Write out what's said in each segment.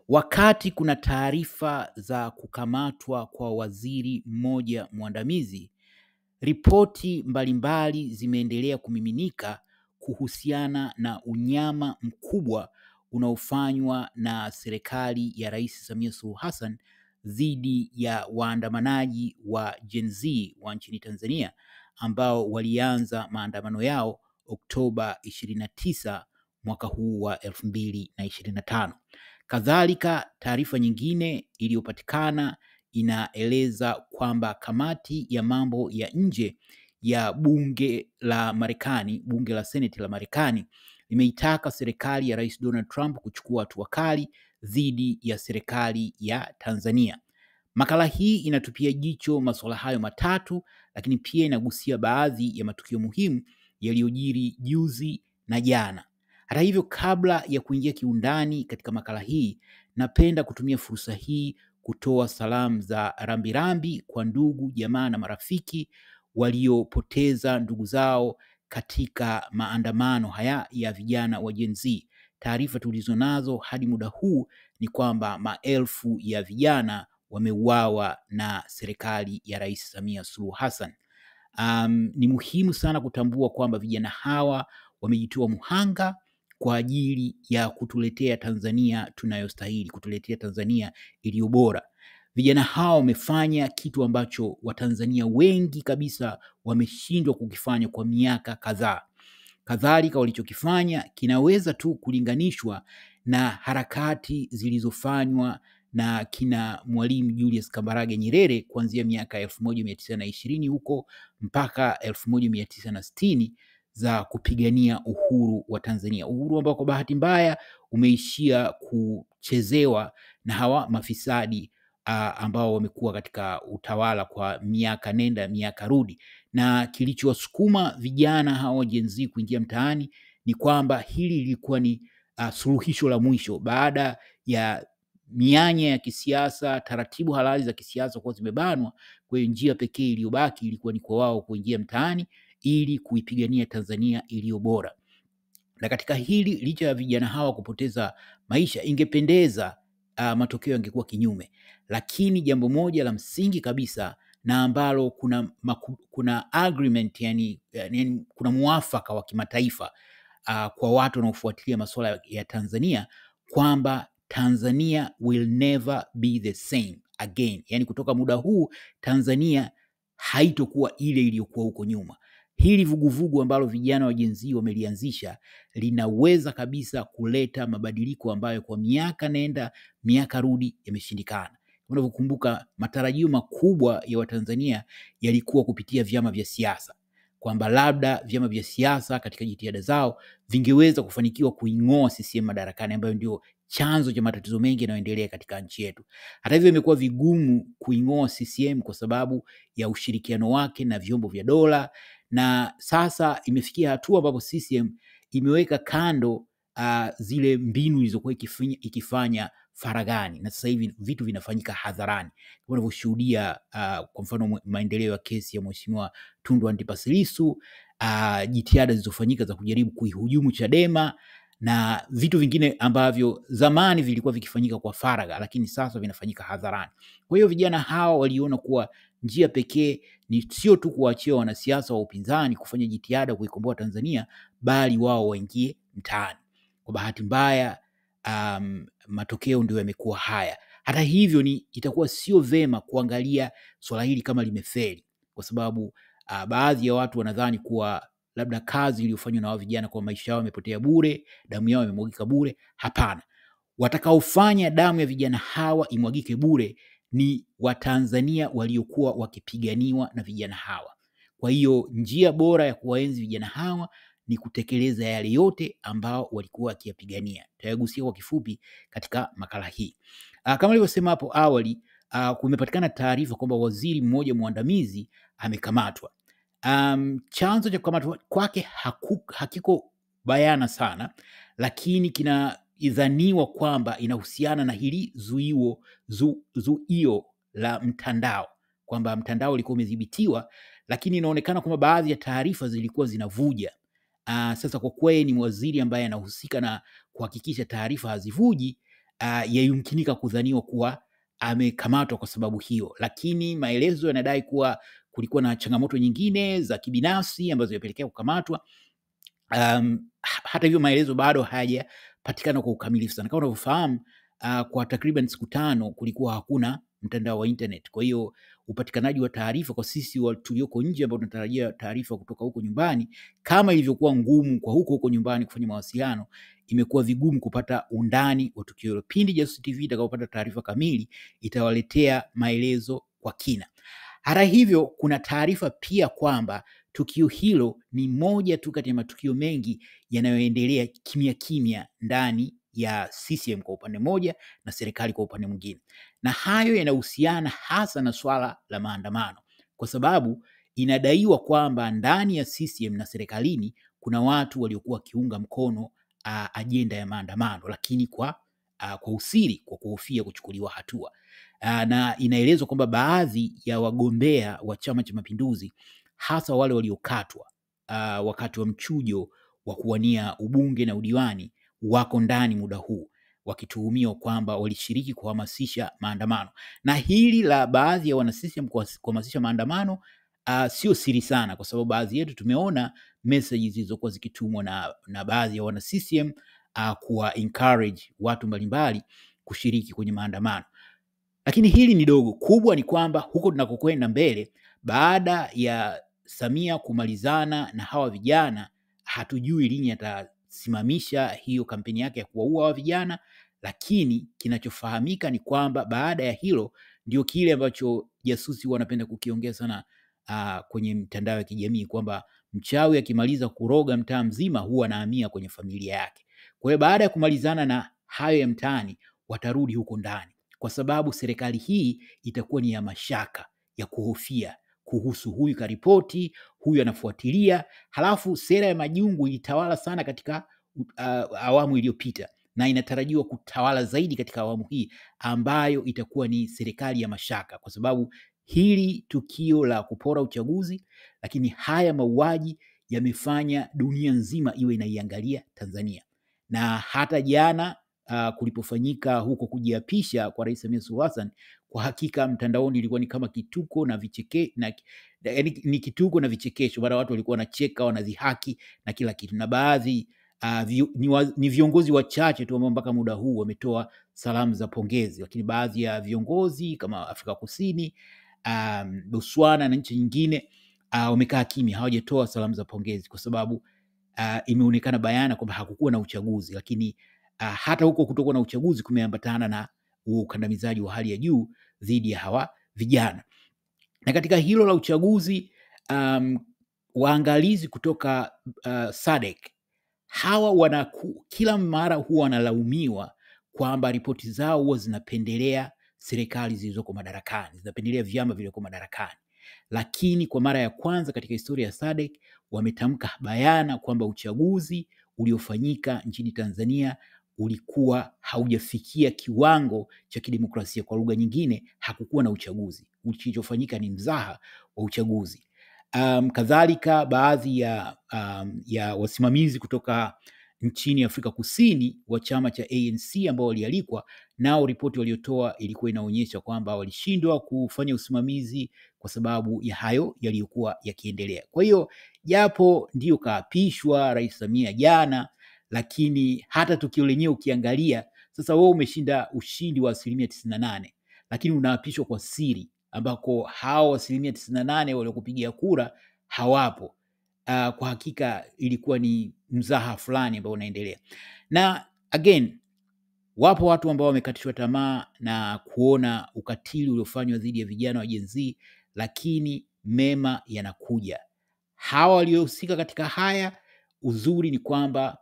Wakati kuna taarifa za kukamatwa kwa waziri mmoja mwandamizi, ripoti mbalimbali zimeendelea kumiminika kuhusiana na unyama mkubwa unaofanywa na serikali ya Rais Samia Suluhu Hassan dhidi ya waandamanaji wa Gen Z wa nchini Tanzania ambao walianza maandamano yao Oktoba 29 mwaka huu wa 2025. Kadhalika, taarifa nyingine iliyopatikana inaeleza kwamba kamati ya mambo ya nje ya bunge la Marekani, bunge la Senate la Marekani, imeitaka serikali ya Rais Donald Trump kuchukua hatua kali dhidi ya serikali ya Tanzania. Makala hii inatupia jicho masuala hayo matatu, lakini pia inagusia baadhi ya matukio muhimu yaliyojiri juzi na jana. Hata hivyo, kabla ya kuingia kiundani katika makala hii, napenda kutumia fursa hii kutoa salamu za rambirambi kwa ndugu, jamaa na marafiki waliopoteza ndugu zao katika maandamano haya ya vijana wa Gen Z. Taarifa tulizonazo hadi muda huu ni kwamba maelfu ya vijana wameuawa na serikali ya Rais Samia Suluhu Hassan. Ni muhimu sana kutambua kwamba vijana hawa wamejitoa muhanga kwa ajili ya kutuletea Tanzania tunayostahili, kutuletea Tanzania iliyo bora. Vijana hawa wamefanya kitu ambacho Watanzania wengi kabisa wameshindwa kukifanya kwa miaka kadhaa. Kadhalika, walichokifanya kinaweza tu kulinganishwa na harakati zilizofanywa na kina Mwalimu Julius Kambarage Nyerere kuanzia miaka 1920 huko mpaka 1960 za kupigania uhuru wa Tanzania. Uhuru ambao kwa bahati mbaya umeishia kuchezewa na hawa mafisadi ambao wamekuwa katika utawala kwa miaka nenda miaka rudi. Na kilichowasukuma vijana hawa Gen Z kuingia mtaani ni kwamba hili lilikuwa ni suluhisho la mwisho baada ya mianya ya kisiasa, taratibu halali za kisiasa kuwa zimebanwa. Kwa hiyo njia pekee iliyobaki ilikuwa ni kwa wao kuingia mtaani ili kuipigania Tanzania iliyo bora. Na katika hili, licha ya vijana hawa kupoteza maisha, ingependeza matokeo yangekuwa kinyume. Lakini jambo moja la msingi kabisa na ambalo kuna agreement, yani kuna muafaka wa kimataifa kwa watu wanaofuatilia masuala ya Tanzania, kwamba Tanzania will never be the same again. Yani kutoka muda huu Tanzania haitokuwa ile iliyokuwa huko nyuma. Hili vuguvugu ambalo vijana wa Gen Z wamelianzisha linaweza kabisa kuleta mabadiliko ambayo kwa miaka nenda miaka rudi yameshindikana. Unavyokumbuka, matarajio makubwa ya Watanzania yalikuwa kupitia vyama vya siasa, kwamba labda vyama vya siasa katika jitihada zao vingeweza kufanikiwa kuing'oa CCM madarakani, ambayo ndio chanzo cha matatizo mengi yanayoendelea katika nchi yetu. Hata hivyo, imekuwa vigumu kuing'oa CCM kwa sababu ya ushirikiano wake na vyombo vya dola, na sasa imefikia hatua ambapo CCM imeweka kando zile mbinu ilizokuwa ikifanya faragani, na sasa hivi vitu vinafanyika hadharani. Unavyoshuhudia kwa mfano maendeleo ya kesi ya Mheshimiwa Tundu Antipas Lissu, jitihada zilizofanyika za kujaribu kuihujumu Chadema na vitu vingine ambavyo zamani vilikuwa vikifanyika kwa faragha, lakini sasa vinafanyika hadharani. Kwa hiyo vijana hao waliona kuwa njia pekee ni sio tu kuachia wanasiasa wa upinzani kufanya jitihada kuikomboa Tanzania, bali wao waingie mtaani. Kwa bahati mbaya, matokeo ndio yamekuwa haya. Hata hivyo, itakuwa sio vema kuangalia swala hili kama limefeli, kwa sababu baadhi ya watu wanadhani kuwa labda kazi iliyofanywa na wao vijana kwa maisha yao yamepotea bure, damu yao imemwagika bure. Hapana. Watakaofanya damu ya vijana hawa imwagike bure ni Watanzania waliokuwa wakipiganiwa na vijana hawa. Kwa hiyo njia bora ya kuwaenzi vijana hawa ni kutekeleza yale yote ambao walikuwa wakiyapigania. Tutayagusia kwa kifupi katika makala hii. Kama nilivyosema hapo awali, kumepatikana taarifa kwamba waziri mmoja mwandamizi amekamatwa. Chanzo cha kukamatwa kwake hakiko bayana sana, lakini kinadhaniwa kwamba inahusiana na hili zuio la mtandao, kwamba mtandao ulikuwa umedhibitiwa, lakini inaonekana kwamba baadhi ya taarifa zilikuwa zinavuja. Sasa kwa kweli ni waziri ambaye anahusika na kuhakikisha taarifa hazivuji, yayumkinika kudhaniwa kuwa amekamatwa kwa sababu hiyo, lakini maelezo yanadai kuwa kulikuwa na changamoto nyingine za kibinafsi ambazo yapelekea kukamatwa. Hata hivyo maelezo bado hayajapatikana kwa ukamilifu sana. Kama unavyofahamu, kwa takriban siku 5 kulikuwa hakuna mtandao wa internet. Kwa hiyo upatikanaji wa taarifa kwa sisi tulioko nje ambao tunatarajia taarifa kutoka huko nyumbani, kama ilivyokuwa ngumu kwa huko nyumbani kufanya mawasiliano, imekuwa vigumu kupata undani wa tukio hilo. Pindi Jasusi TV itakapopata taarifa kamili, itawaletea maelezo kwa kina. Hata hivyo, kuna taarifa pia kwamba tukio hilo ni moja tu kati ya matukio mengi yanayoendelea kimya kimya ndani ya CCM kwa upande mmoja na serikali kwa upande mwingine, na hayo yanahusiana hasa na swala la maandamano, kwa sababu inadaiwa kwamba ndani ya CCM na serikalini kuna watu waliokuwa wakiunga mkono ajenda ya maandamano, lakini kwa usiri, kwa kuhofia kuchukuliwa hatua. Na inaelezwa kwamba baadhi ya wagombea wa Chama cha Mapinduzi, hasa wale waliokatwa wakati wa mchujo wa kuwania ubunge na udiwani, wako ndani muda huu wakituhumiwa kwamba walishiriki kuhamasisha maandamano. Na hili la baadhi ya wana CCM kuhamasisha maandamano sio siri sana, kwa sababu baadhi yetu tumeona messages zilizokuwa zikitumwa na baadhi ya wana CCM kuwa encourage watu mbalimbali kushiriki kwenye maandamano. Lakini hili ni dogo. Kubwa ni kwamba huko tunakokwenda mbele, baada ya Samia kumalizana na hawa vijana, hatujui lini atasimamisha hiyo kampeni yake ya kuwaua hawa vijana, lakini kinachofahamika ni kwamba baada ya hilo ndio kile ambacho jasusi wanapenda kukiongea sana kwenye mitandao ya kijamii, kwamba mchawi akimaliza kuroga mtaa mzima huwa anahamia kwenye familia yake. Kwa hiyo baada ya kumalizana na hayo ya mtaani, watarudi huko ndani, kwa sababu serikali hii itakuwa ni ya mashaka, ya kuhofia kuhusu huyu karipoti, huyu anafuatilia. Halafu sera ya majungu ilitawala sana katika awamu iliyopita na inatarajiwa kutawala zaidi katika awamu hii ambayo itakuwa ni serikali ya mashaka, kwa sababu hili tukio la kupora uchaguzi, lakini haya mauaji yamefanya dunia nzima iwe inaiangalia Tanzania. Na hata jana kulipofanyika huko kujiapisha kwa Rais Samia Suluhu Hassan, kwa hakika mtandaoni ilikuwa ni kama kituko na ni kituko na vichekesho. Baada watu walikuwa wanacheka, wanadhihaki na kila kitu, na baadhi ni viongozi wachache tu ambao mpaka muda huu wametoa salamu za pongezi, lakini baadhi ya viongozi kama Afrika Kusini, Botswana na nchi nyingine wamekaa kimya, hawajatoa salamu za pongezi, kwa sababu imeonekana bayana kwamba hakukuwa na uchaguzi. Lakini hata huko kutokuwa na uchaguzi kumeambatana na ukandamizaji wa hali ya juu dhidi ya hawa vijana. Na katika hilo la uchaguzi, waangalizi kutoka SADC hawa kila mara huwa wanalaumiwa kwamba ripoti zao huwa zinapendelea serikali zilizoko madarakani, zinapendelea vyama vilivyoko madarakani. Lakini kwa mara ya kwanza katika historia ya SADC wametamka bayana kwamba uchaguzi uliofanyika nchini Tanzania ulikuwa haujafikia kiwango cha kidemokrasia. Kwa lugha nyingine, hakukuwa na uchaguzi, kilichofanyika ni mzaha wa uchaguzi. Kadhalika baadhi ya wasimamizi kutoka nchini Afrika Kusini wa chama cha ANC ambao walialikwa, nao ripoti waliotoa ilikuwa inaonyesha kwamba walishindwa kufanya usimamizi kwa sababu ya hayo yaliyokuwa yakiendelea. Kwa hiyo japo ndio kaapishwa Rais Samia jana, lakini hata tukio lenyewe ukiangalia sasa, wewe umeshinda ushindi wa 98%, lakini unaapishwa kwa siri ambako hao 98% waliokupigia kura hawapo. Kwa hakika ilikuwa ni mzaha fulani ambao unaendelea. Na again, wapo watu ambao wamekatishwa tamaa na kuona ukatili uliofanywa dhidi ya vijana wa Gen Z, lakini mema yanakuja. Hawa waliohusika katika haya, uzuri ni kwamba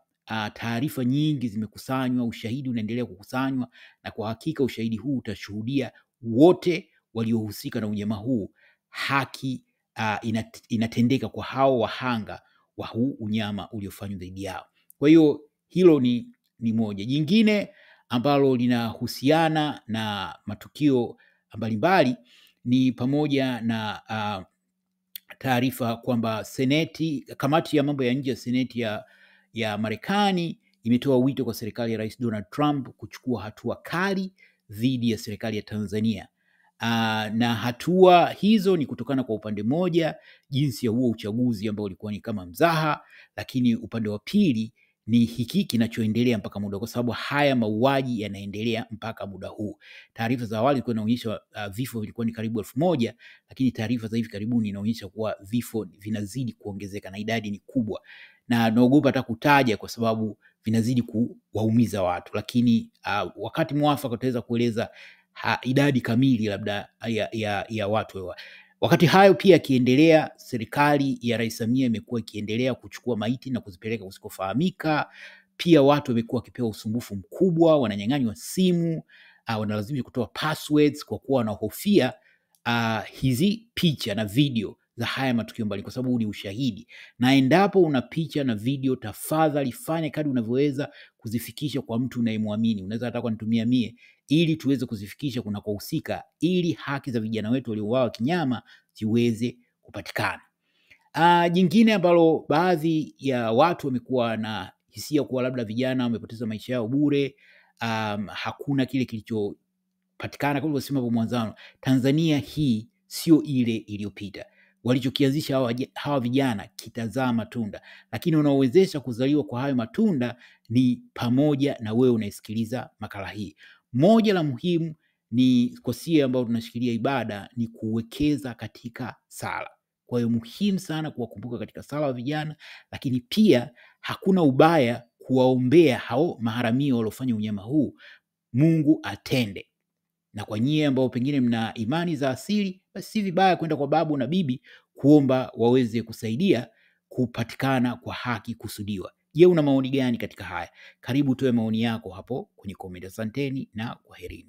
taarifa nyingi zimekusanywa, ushahidi unaendelea kukusanywa, na kwa hakika ushahidi huu utashuhudia wote waliohusika na unyama huu, haki inatendeka kwa hao wahanga wa huu unyama uliofanywa dhidi yao. Kwa hiyo hilo ni moja. Jingine ambalo linahusiana na matukio mbalimbali ni pamoja na taarifa kwamba kamati ya mambo ya nje ya Seneti ya Marekani imetoa wito kwa serikali ya Rais Donald Trump kuchukua hatua kali dhidi ya serikali ya Tanzania. Na hatua hizo ni kutokana kwa upande moja jinsi ya huo uchaguzi ambao ulikuwa ni kama mzaha, lakini upande wa pili ni hiki kinachoendelea mpaka muda, kwa sababu haya mauaji yanaendelea mpaka muda huu. Taarifa za awali zilikuwa zinaonyesha vifo vilikuwa ni karibu 1000, lakini taarifa za hivi karibuni inaonyesha kuwa vifo vinazidi kuongezeka na idadi ni kubwa, na naogopa hata kutaja kwa sababu vinazidi kuwaumiza watu, lakini wakati mwafaka tutaweza kueleza idadi kamili labda ya watu. Wakati hayo pia yakiendelea, serikali ya Rais Samia imekuwa ikiendelea kuchukua maiti na kuzipeleka kusikofahamika. Pia watu wamekuwa wakipewa usumbufu mkubwa, wananyang'anywa simu, wanalazimishwa kutoa passwords kwa kuwa wanahofia hizi picha na video za haya matukio mbali, kwa sababu ni ushahidi. Na endapo una picha na video, tafadhali fanya kadri unavyoweza kuzifikisha kwa mtu unayemwamini. Unaweza hata kunitumia mie ili tuweze kuzifikisha kunakohusika, ili haki za vijana wetu waliouawa kinyama ziweze kupatikana. Jingine ambalo baadhi ya watu wamekuwa na hisia kuwa labda vijana wamepoteza maisha yao bure, hakuna kile kilichopatikana. Kama ulivyosema hapo mwanzano, Tanzania hii sio ile iliyopita. Walichokianzisha hawa vijana kitazaa matunda, lakini unaowezesha kuzaliwa kwa hayo matunda ni pamoja na wewe unaisikiliza makala hii. Moja la muhimu ni kwa sisi ambao tunashikilia ibada ni kuwekeza katika sala. Kwa hiyo muhimu sana kuwakumbuka katika sala wa vijana, lakini pia hakuna ubaya kuwaombea hao maharamia waliofanya unyama huu, Mungu atende. Na kwa nyie ambao pengine mna imani za asili, basi si vibaya kwenda kwa babu na bibi kuomba waweze kusaidia kupatikana kwa haki kusudiwa. Je, una maoni gani katika haya? Karibu toe maoni yako hapo kwenye comment. Asanteni na kwaherini.